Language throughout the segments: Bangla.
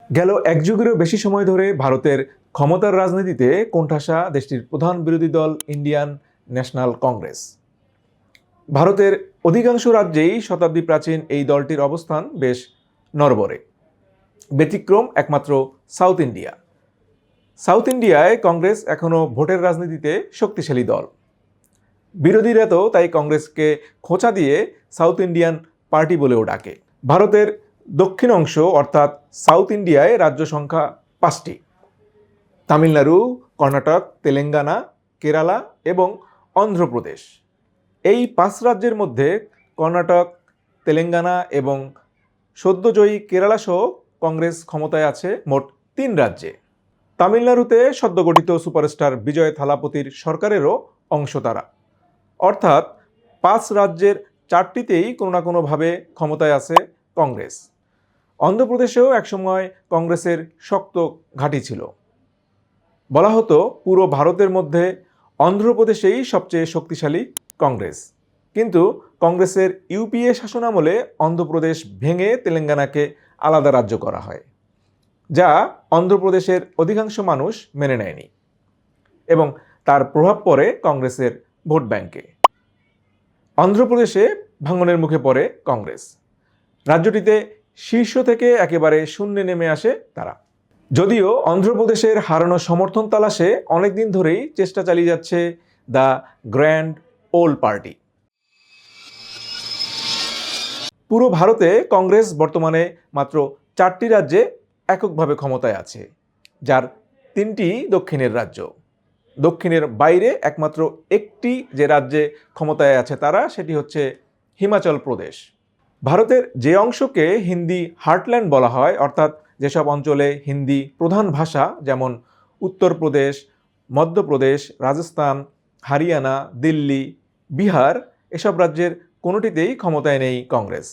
গেল এক যুগেরও বেশি সময় ধরে ভারতের ক্ষমতার রাজনীতিতে কোণঠাসা দেশটির প্রধান বিরোধী দল ইন্ডিয়ান ন্যাশনাল কংগ্রেস। ভারতের অধিকাংশ রাজ্যেই শতাব্দী প্রাচীন এই দলটির অবস্থান বেশ নড়বড়ে। ব্যতিক্রম একমাত্র সাউথ ইন্ডিয়া। সাউথ ইন্ডিয়ায় কংগ্রেস এখনও ভোটের রাজনীতিতে শক্তিশালী দল। বিরোধীরা তো তাই কংগ্রেসকে খোঁচা দিয়ে সাউথ ইন্ডিয়ান পার্টি বলেও ডাকে। ভারতের দক্ষিণ অংশ অর্থাৎ সাউথ ইন্ডিয়ায় রাজ্য সংখ্যা 5টি: তামিলনাড়ু, কর্ণাটক, তেলেঙ্গানা, কেরালা এবং অন্ধ্রপ্রদেশ। এই 5 রাজ্যের মধ্যে কর্ণাটক, তেলেঙ্গানা এবং সদ্যজয়ী কেরালা সহ কংগ্রেস ক্ষমতায় আছে মোট 3 রাজ্যে। তামিলনাড়ুতে সদ্যগঠিত সুপারস্টার বিজয় থালাপতির সরকারেরও অংশ তারা। অর্থাৎ 5 রাজ্যের 4টিতেই কোনো না কোনোভাবে ক্ষমতায় আছে কংগ্রেস। অন্ধ্রপ্রদেশেও একসময় কংগ্রেসের শক্ত ঘাঁটি ছিল। বলা হতো পুরো ভারতের মধ্যে অন্ধ্রপ্রদেশেই সবচেয়ে শক্তিশালী কংগ্রেস। কিন্তু কংগ্রেসের ইউপিএ শাসনামলে অন্ধ্রপ্রদেশ ভেঙে তেলেঙ্গানাকে আলাদা রাজ্য করা হয়, যা অন্ধ্রপ্রদেশের অধিকাংশ মানুষ মেনে নেয়নি এবং তার প্রভাব পড়ে কংগ্রেসের ভোট ব্যাংকে। অন্ধ্রপ্রদেশে ভাঙনের মুখে পড়ে কংগ্রেস। রাজ্যটিতে শীর্ষ থেকে একেবারে শূন্যে নেমে আসে তারা। যদিও অন্ধ্রপ্রদেশের হারানো সমর্থন তালাশে অনেকদিন ধরেই চেষ্টা চালিয়ে যাচ্ছে দ্য গ্র্যান্ড ওল্ড পার্টি। পুরো ভারতে কংগ্রেস বর্তমানে মাত্র 4টি রাজ্যে এককভাবে ক্ষমতায় আছে, যার 3টি দক্ষিণের রাজ্য। দক্ষিণের বাইরে একমাত্র একটি যে রাজ্যে ক্ষমতায় আছে তারা, সেটি হচ্ছে হিমাচল প্রদেশ। ভারতের যে অংশকে হিন্দি হার্টল্যান্ড বলা হয়, অর্থাৎ যেসব অঞ্চলে হিন্দি প্রধান ভাষা, যেমন উত্তরপ্রদেশ, মধ্যপ্রদেশ, রাজস্থান, হরিয়ানা, দিল্লি, বিহার, এসব রাজ্যের কোনোটিতেই ক্ষমতায় নেই কংগ্রেস।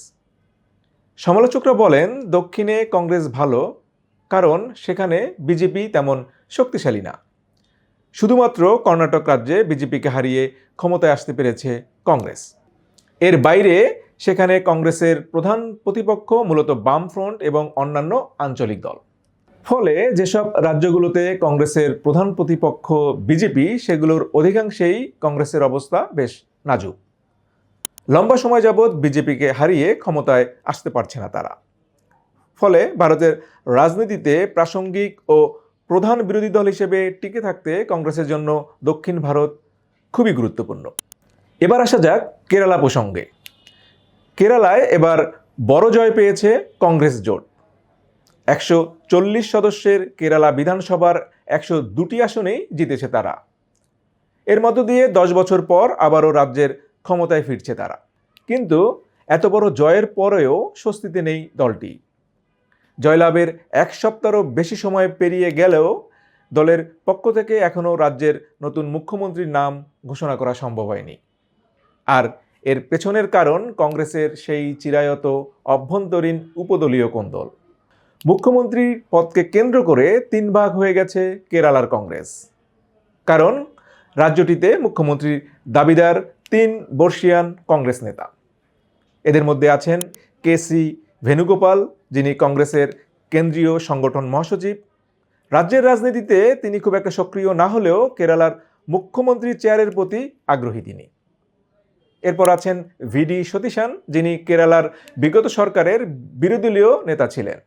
সমালোচকরা বলেন দক্ষিণে কংগ্রেস ভালো, কারণ সেখানে বিজেপি তেমন শক্তিশালী না। শুধুমাত্র কর্ণাটক রাজ্যে বিজেপিকে হারিয়ে ক্ষমতায় আসতে পেরেছে কংগ্রেস। এর বাইরে সেখানে কংগ্রেসের প্রধান প্রতিপক্ষ মূলত বামফ্রন্ট এবং অন্যান্য আঞ্চলিক দল। ফলে যেসব রাজ্যগুলোতে কংগ্রেসের প্রধান প্রতিপক্ষ বিজেপি, সেগুলোর অধিকাংশেই কংগ্রেসের অবস্থা বেশ নাজুক। লম্বা সময় যাবৎ বিজেপিকে হারিয়ে ক্ষমতায় আসতে পারছে না তারা। ফলে ভারতের রাজনীতিতে প্রাসঙ্গিক ও প্রধান বিরোধী দল হিসেবে টিকে থাকতে কংগ্রেসের জন্য দক্ষিণ ভারত খুবই গুরুত্বপূর্ণ। এবার আসা যাক কেরালা প্রসঙ্গে। কেরালায় এবার বড় জয় পেয়েছে কংগ্রেস জোট। 140 সদস্যের কেরালা বিধানসভার 102টি আসনেই জিতেছে তারা। এর মধ্য দিয়ে 10 বছর পর আবারও রাজ্যের ক্ষমতায় ফিরছে তারা। কিন্তু এত বড় জয়ের পরেও স্বস্তিতে নেই দলটি। জয়লাভের 1 সপ্তাহেরও বেশি সময় পেরিয়ে গেলেও দলের পক্ষ থেকে এখনও রাজ্যের নতুন মুখ্যমন্ত্রীর নাম ঘোষণা করা সম্ভব হয়নি। আর এর পেছনের কারণ কংগ্রেসের সেই চিরায়ত অভ্যন্তরীণ উপদলীয় কোন্দল। মুখ্যমন্ত্রীর পদকে কেন্দ্র করে 3 ভাগ হয়ে গেছে কেরালার কংগ্রেস। কারণ রাজ্যটিতে মুখ্যমন্ত্রীর দাবিদার 3 বর্ষীয়ান কংগ্রেস নেতা। এদের মধ্যে আছেন কেসি ভেনুগোপাল, যিনি কংগ্রেসের কেন্দ্রীয় সংগঠন মহাসচিব। রাজ্যের রাজনীতিতে তিনি খুব একটা সক্রিয় না হলেও কেরালার মুখ্যমন্ত্রীর চেয়ারের প্রতি আগ্রহী তিনি। এরপর আছেন ভিডি সতীশান, যিনি কেরালার বিগত সরকারের বিরোধীদলীয় নেতা ছিলেন।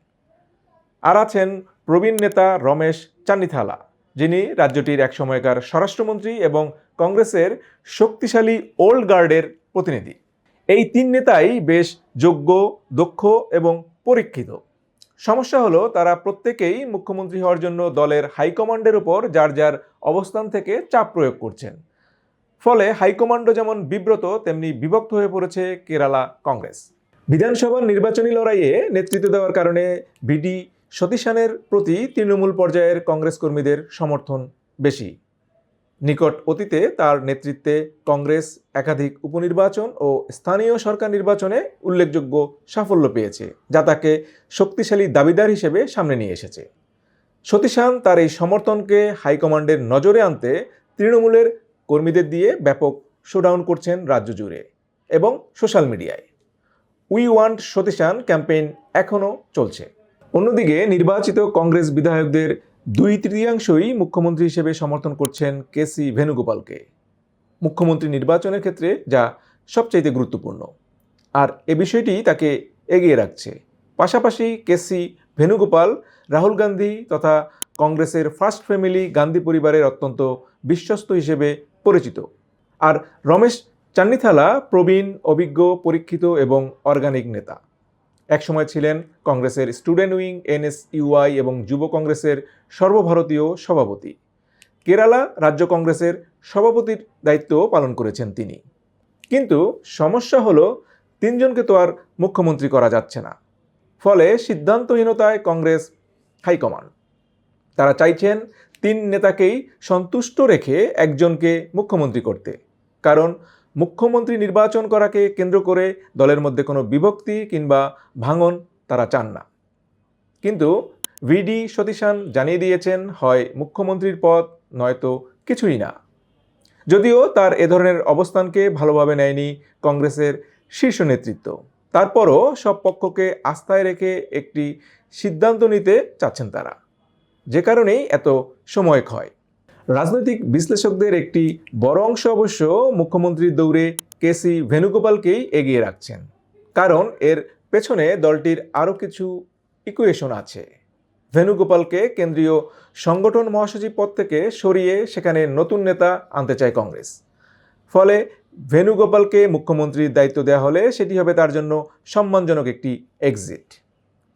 আর আছেন প্রবীণ নেতা রমেশ চান্নিথালা, যিনি রাজ্যটির এক সময়কার স্বরাষ্ট্রমন্ত্রী এবং কংগ্রেসের শক্তিশালী ওল্ড গার্ডের প্রতিনিধি। এই 3 নেতাই বেশ যোগ্য, দক্ষ এবং পরীক্ষিত। সমস্যা হলো তারা প্রত্যেকেই মুখ্যমন্ত্রী হওয়ার জন্য দলের হাইকমান্ডের উপর যার যার অবস্থান থেকে চাপ প্রয়োগ করছেন। ফলে হাইকমান্ডও যেমন বিব্রত, তেমনি বিভক্ত হয়ে পড়েছে কেরালা কংগ্রেস। বিধানসভার নির্বাচনী লড়াইয়ে নেতৃত্ব দেওয়ার কারণে ভিডি সতীশানের প্রতি তৃণমূল পর্যায়ের কংগ্রেস কর্মীদের সমর্থন বেশি। নিকট অতীতে তার নেতৃত্বে কংগ্রেস একাধিক উপনির্বাচন ও স্থানীয় সরকার নির্বাচনে উল্লেখযোগ্য সাফল্য পেয়েছে, যা তাকে শক্তিশালী দাবিদার হিসেবে সামনে নিয়ে এসেছে। সতীশান তার এই সমর্থনকে হাইকমান্ডের নজরে আনতে তৃণমূলের কর্মীদের দিয়ে ব্যাপক শোডাউন করছেন রাজ্য জুড়ে এবং সোশ্যাল মিডিয়ায়। উই ওয়ান্ট সতীশান ক্যাম্পেইন এখনও চলছে। অন্যদিকে নির্বাচিত কংগ্রেস বিধায়কদের 2/3 মুখ্যমন্ত্রী হিসেবে সমর্থন করছেন কেসি ভেনুগোপালকে, মুখ্যমন্ত্রী নির্বাচনের ক্ষেত্রে যা সবচাইতে গুরুত্বপূর্ণ। আর এ বিষয়টি তাকে এগিয়ে রাখছে। পাশাপাশি কেসি ভেনুগোপাল রাহুল গান্ধী তথা কংগ্রেসের ফার্স্ট ফ্যামিলি গান্ধী পরিবারের অত্যন্ত বিশ্বস্ত হিসেবে পরিচিত। আর রমেশ চান্নিথালা প্রবীণ, অভিজ্ঞ, পরীক্ষিত এবং অর্গানিক নেতা। একসময় ছিলেন কংগ্রেসের স্টুডেন্ট উইং, NSUI এবং যুব কংগ্রেসের সর্বভারতীয় সভাপতি। কেরালা রাজ্য কংগ্রেসের সভাপতির দায়িত্ব পালন করেছেন তিনি। কিন্তু সমস্যা হলো, তিনজনকে তো আর মুখ্যমন্ত্রী করা যাচ্ছে না। ফলে সিদ্ধান্তহীনতায় কংগ্রেস হাইকমান্ড। তারা চাইছেন 3 নেতাকেই সন্তুষ্ট রেখে একজনকে মুখ্যমন্ত্রী করতে। কারণ মুখ্যমন্ত্রী নির্বাচন করাকে কেন্দ্র করে দলের মধ্যে কোনো বিভক্তি কিংবা ভাঙন তারা চান না। কিন্তু VD সতীশান জানিয়ে দিয়েছেন, হয় মুখ্যমন্ত্রীর পদ নয়তো কিছুই না। যদিও তার এ ধরনের অবস্থানকে ভালোভাবে নেয়নি কংগ্রেসের শীর্ষ নেতৃত্ব, তারপরও সব পক্ষকে আস্থায় রেখে একটি সিদ্ধান্ত নিতে চাচ্ছেন তারা, যে কারণেই এত সময় ক্ষয়। রাজনৈতিক বিশ্লেষকদের একটি বড় অংশ অবশ্য মুখ্যমন্ত্রীর দৌড়ে কেসি ভেনুগোপালকেই এগিয়ে রাখছেন। কারণ এর পেছনে দলটির আরও কিছু ইকুয়েশন আছে। ভেনুগোপালকে কেন্দ্রীয় সংগঠন মহাসচিব পদ থেকে সরিয়ে সেখানে নতুন নেতা আনতে চায় কংগ্রেস। ফলে ভেনুগোপালকে মুখ্যমন্ত্রীর দায়িত্ব দেওয়া হলে সেটি হবে তার জন্য সম্মানজনক একটি এক্সিট।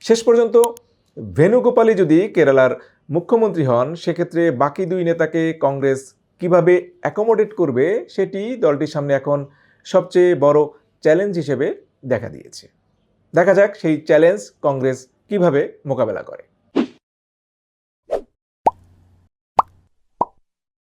শেষ পর্যন্ত ভেনুগোপালই যদি কেরালার মুখ্যমন্ত্রী হন, সেক্ষেত্রে বাকি 2 নেতাকে কংগ্রেস কিভাবে অ্যাকোমোডেট করবে সেটি দলটির সামনে এখন সবচেয়ে বড় চ্যালেঞ্জ হিসেবে দেখা দিয়েছে। দেখা যাক সেই চ্যালেঞ্জ কংগ্রেস কিভাবে মোকাবেলা করে।